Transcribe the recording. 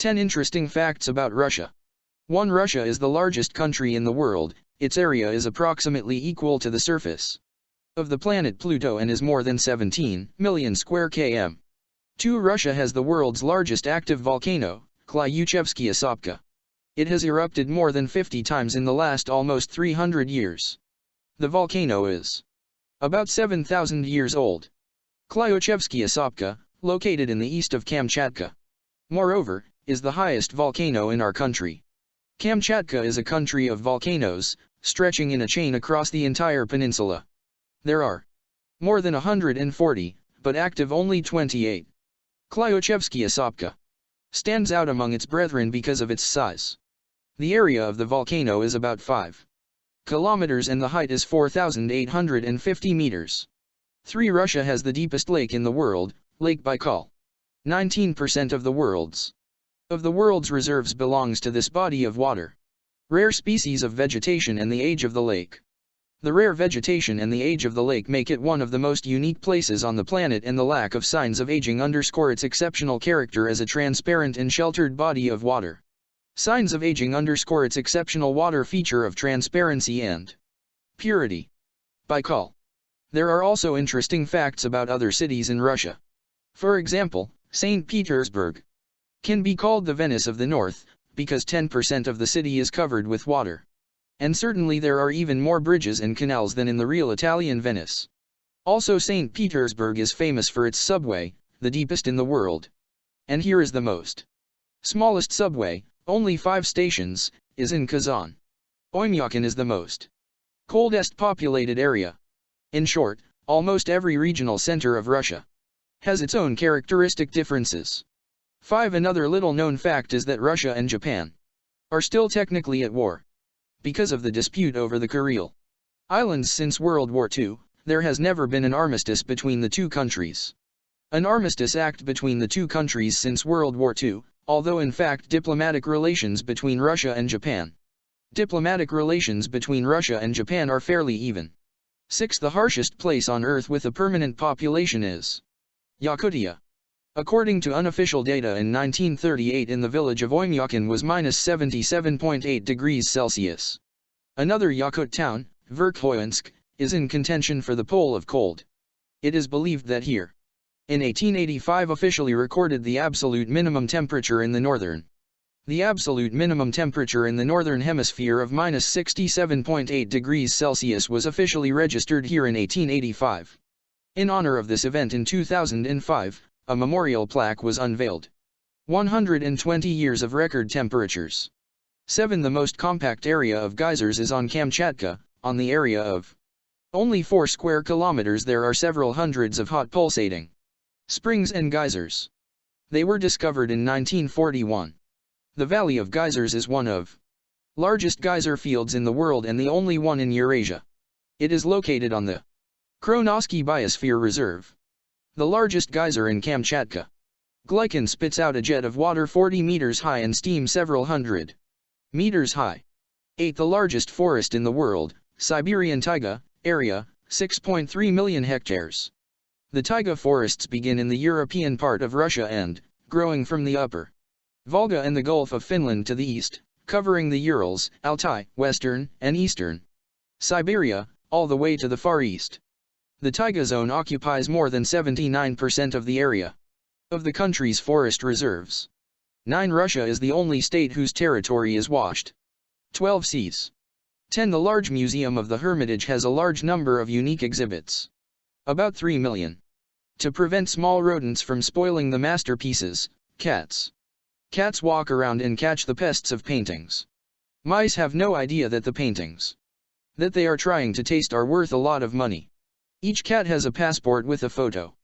10 interesting facts about Russia. 1. Russia is the largest country in the world. Its area is approximately equal to the surface of the planet Pluto and is more than 17 million square km. 2. Russia has the world's largest active volcano, Klyuchevskaya Sopka. It has erupted more than 50 times in the last almost 300 years. The volcano is about 7,000 years old. Klyuchevskaya Sopka, located in the east of Kamchatka, moreover, is the highest volcano in our country. Kamchatka is a country of volcanoes, stretching in a chain across the entire peninsula. There are more than 140, but active only 28. Klyuchevskaya Sopka stands out among its brethren because of its size. The area of the volcano is about 5 kilometers and the height is 4,850 meters. 3. Russia has the deepest lake in the world, Lake Baikal. 19% of the world's reserves belongs to this body of water. Rare species of vegetation and the age of the lake. The rare vegetation and the age of the lake make it one of the most unique places on the planet, and the lack of signs of aging underscore its exceptional character as a transparent and sheltered body of water. Signs of aging underscore its exceptional water feature of transparency and purity. Baikal. There are also interesting facts about other cities in Russia. For example, St. Petersburg can be called the Venice of the North, because 10% of the city is covered with water. And certainly there are even more bridges and canals than in the real Italian Venice. Also, St. Petersburg is famous for its subway, the deepest in the world. And here is the smallest subway, only 5 stations, is in Kazan. Oymyakon is the most coldest populated area. In short, almost every regional center of Russia has its own characteristic differences. 5. Another little known fact is that Russia and Japan are still technically at war. Because of the dispute over the Kuril Islands since World War II, there has never been an armistice between the two countries. An armistice act between the two countries since World War II, although in fact diplomatic relations between Russia and Japan. Diplomatic relations between Russia and Japan are fairly even. 6. The harshest place on Earth with a permanent population is Yakutia. According to unofficial data in 1938 in the village of Oymyakon was -77.8 degrees Celsius. Another Yakut town, Verkhoyansk, is in contention for the pole of cold. It is believed that here, in 1885 officially recorded the absolute minimum temperature in the northern hemisphere of -67.8 degrees Celsius was officially registered here in 1885. In honor of this event in 2005, a memorial plaque was unveiled. 120 years of record temperatures. 7. The most compact area of geysers is on Kamchatka. On the area of only 4 square kilometers there are several hundreds of hot pulsating springs and geysers. They were discovered in 1941. The Valley of Geysers is one of largest geyser fields in the world and the only one in Eurasia. It is located on the Kronosky Biosphere Reserve. The largest geyser in Kamchatka. Glykin spits out a jet of water 40 meters high and steam several hundred meters high. 8. The largest forest in the world, Siberian taiga, area, 6.3 million hectares. The taiga forests begin in the European part of Russia and, growing from the upper Volga and the Gulf of Finland to the east, covering the Urals, Altai, western, and eastern Siberia, all the way to the far east. The taiga zone occupies more than 79% of the area of the country's forest reserves. 9. Russia is the only state whose territory is washed 12 seas. 10. The large museum of the Hermitage has a large number of unique exhibits. About 3 million. To prevent small rodents from spoiling the masterpieces, cats walk around and catch the pests of paintings. Mice have no idea that the paintings that they are trying to taste are worth a lot of money. Each cat has a passport with a photo